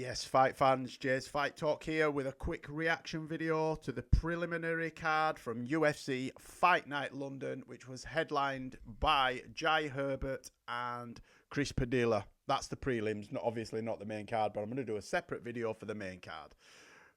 Yes, fight fans, Jay's Fight Talk here with a quick reaction video to the preliminary card from UFC Fight Night London, which was headlined by Jai Herbert and Chris Padilla. That's the prelims, obviously not the main card, but I'm going to do a separate video for the main card.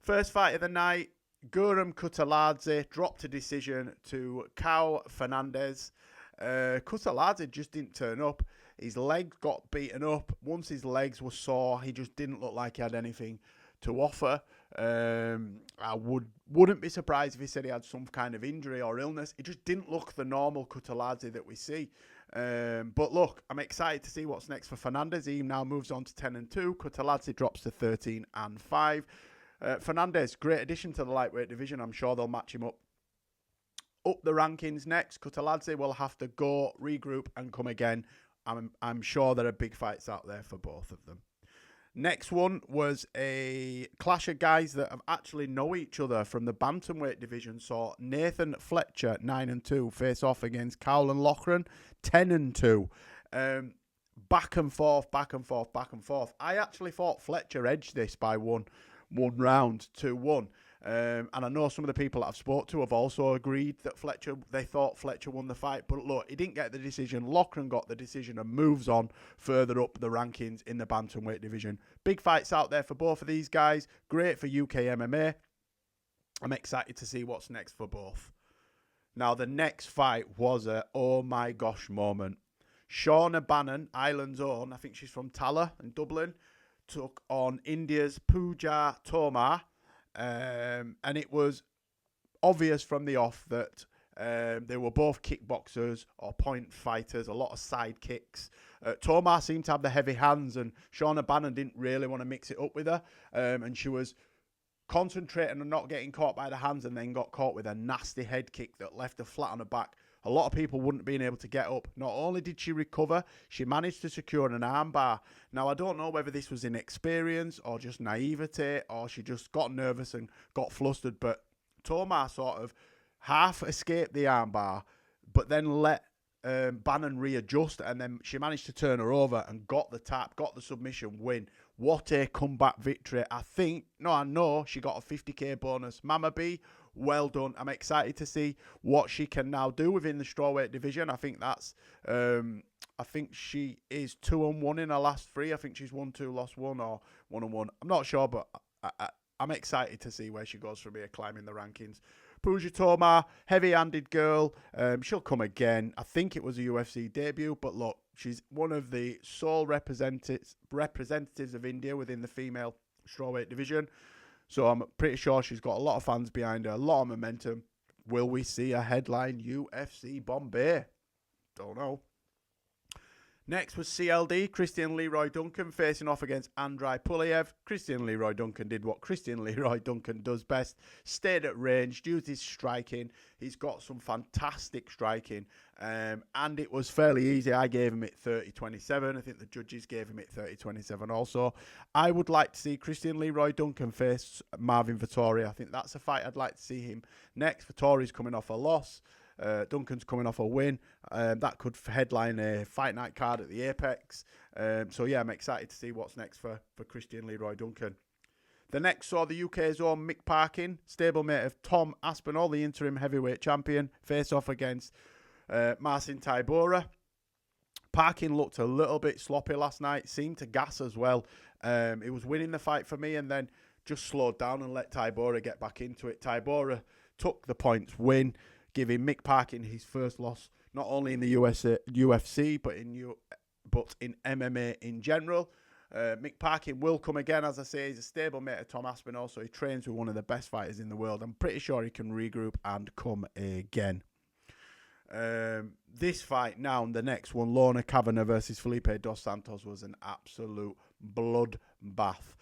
First fight of the night, Guram Kutaladze dropped a decision to Cal Fernandez. Kutaladze just didn't turn up. His legs got beaten up. Once his legs were sore, he just didn't look like he had anything to offer. I wouldn't be surprised if he said he had some kind of injury or illness. It just didn't look the normal Kutaladze that we see. But look, I'm excited to see what's next for Fernandez. He now moves on to 10-2. Kutaladze drops to 13-5. Fernandez, great addition to the lightweight division. I'm sure they'll match him up the rankings next. Kutaladze will have to go, regroup, and come again. I'm sure there are big fights out there for both of them. Next one was a clash of guys that have actually know each other from the bantamweight division. Saw Nathan Fletcher, 9-2, face off against Cowlan Loughran, 10-2. Back and forth, back and forth, back and forth. I actually thought Fletcher edged this by one round, 2-1. And I know some of the people that I've spoke to have also agreed that they thought Fletcher won the fight. But look, he didn't get the decision. Loughran got the decision and moves on further up the rankings in the bantamweight division. Big fights out there for both of these guys. Great for UK MMA. I'm excited to see what's next for both. Now, the next fight was a oh my gosh moment. Shauna Bannon, Ireland's own, I think she's from Tala in Dublin, took on India's Pooja Tomar. And it was obvious from the off that they were both kickboxers or point fighters, a lot of side kicks. Tomar seemed to have the heavy hands, and Shauna Bannon didn't really want to mix it up with her. And she was concentrating on not getting caught by the hands, and then got caught with a nasty head kick that left her flat on her back. A lot of people wouldn't have been able to get up. Not only did she recover, she managed to secure an armbar. Now, I don't know whether this was inexperience or just naivety or she just got nervous and got flustered, but Tomar sort of half escaped the armbar, but then let Bannon readjust, and then she managed to turn her over and got the tap, got the submission win. What a comeback victory. I know she got a 50k bonus. Mama B, well done. I'm excited to see what she can now do within the strawweight division. I think she is 2-1 in her last 3. I think she's 1-2, lost 1, or 1-1. I'm not sure, but I'm excited to see where she goes from here, climbing the rankings. Pooja Tomar, heavy-handed girl. She'll come again. I think it was a UFC debut, but look, she's one of the sole representatives of India within the female strawweight division. So I'm pretty sure she's got a lot of fans behind her, a lot of momentum. Will we see a headline UFC Bombay? Don't know. Next was CLD, Christian Leroy Duncan facing off against Andrei Puliev. Christian Leroy Duncan did what Christian Leroy Duncan does best. Stayed at range, used his striking. He's got some fantastic striking. And it was fairly easy. I gave him it 30-27. I think the judges gave him it 30-27 also. I would like to see Christian Leroy Duncan face Marvin Vettori. I think that's a fight I'd like to see him next. Vettori's coming off a loss. Duncan's coming off a win. That could headline a fight night card at the Apex. So yeah, I'm excited to see what's next for Christian Leroy Duncan. The next saw the UK's own Mick Parkin, stablemate of Tom Aspinall, the interim heavyweight champion, face off against Marcin Tybura. Parkin looked a little bit sloppy last night, seemed to gas as well. He was winning the fight for me and then just slowed down and let Tybura get back into it. Tybura took the points win, giving Mick Parkin his first loss, not only in the UFC, but in MMA in general. Mick Parkin will come again, as I say. He's a stablemate of Tom Aspinall, so he trains with one of the best fighters in the world. I'm pretty sure he can regroup and come again. This fight now, the next one, Lorna Kavanagh versus Felipe Dos Santos, was an absolute bloodbath.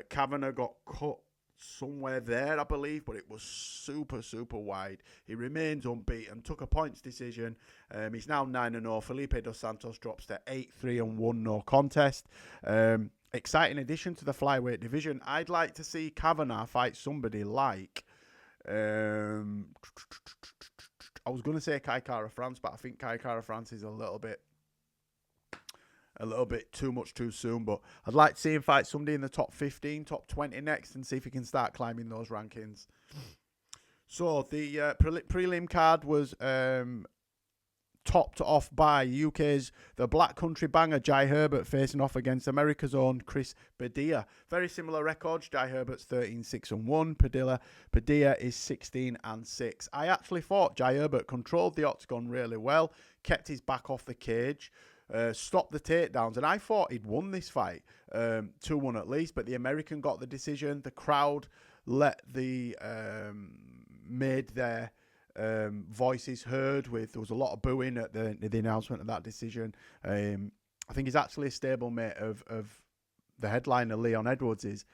Kavanagh got cut somewhere there, I believe, but it was super, super wide. He remains unbeaten, took a points decision. He's now 9-0. Felipe Dos Santos drops to 8-3-1, no contest. Exciting addition to the flyweight division. I'd like to see Kavanagh fight somebody like I was going to say Kai Kara France, but I think Kai Kara France is a little bit a little bit too much too soon. But I'd like to see him fight somebody in the top 15, top 20 next, and see if he can start climbing those rankings. So the prelim card was topped off by UK's the Black Country Banger Jai Herbert facing off against America's own Chris Padilla. Very similar records. Jai Herbert's 13-6-1. Padilla is 16-6. I actually thought Jai Herbert controlled the octagon really well, kept his back off the cage, stopped the takedowns, and I thought he'd won this fight 2-1 at least, but the American got the decision. The crowd let the made their voices heard. There was a lot of booing at the announcement of that decision. I think he's actually a stablemate of the headliner Leon Edwards is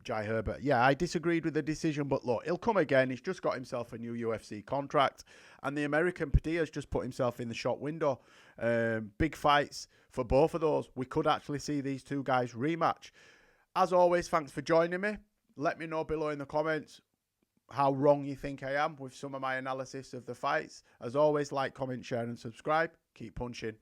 Jai Herbert. Yeah, I disagreed with the decision, but look, he'll come again. He's just got himself a new UFC contract, and the American Padilla's just put himself in the shop window. Big fights for both of those. We could actually see these two guys rematch. As always, thanks for joining me. Let me know below in the comments how wrong you think I am with some of my analysis of the fights. As always, like, comment, share, and subscribe. Keep punching.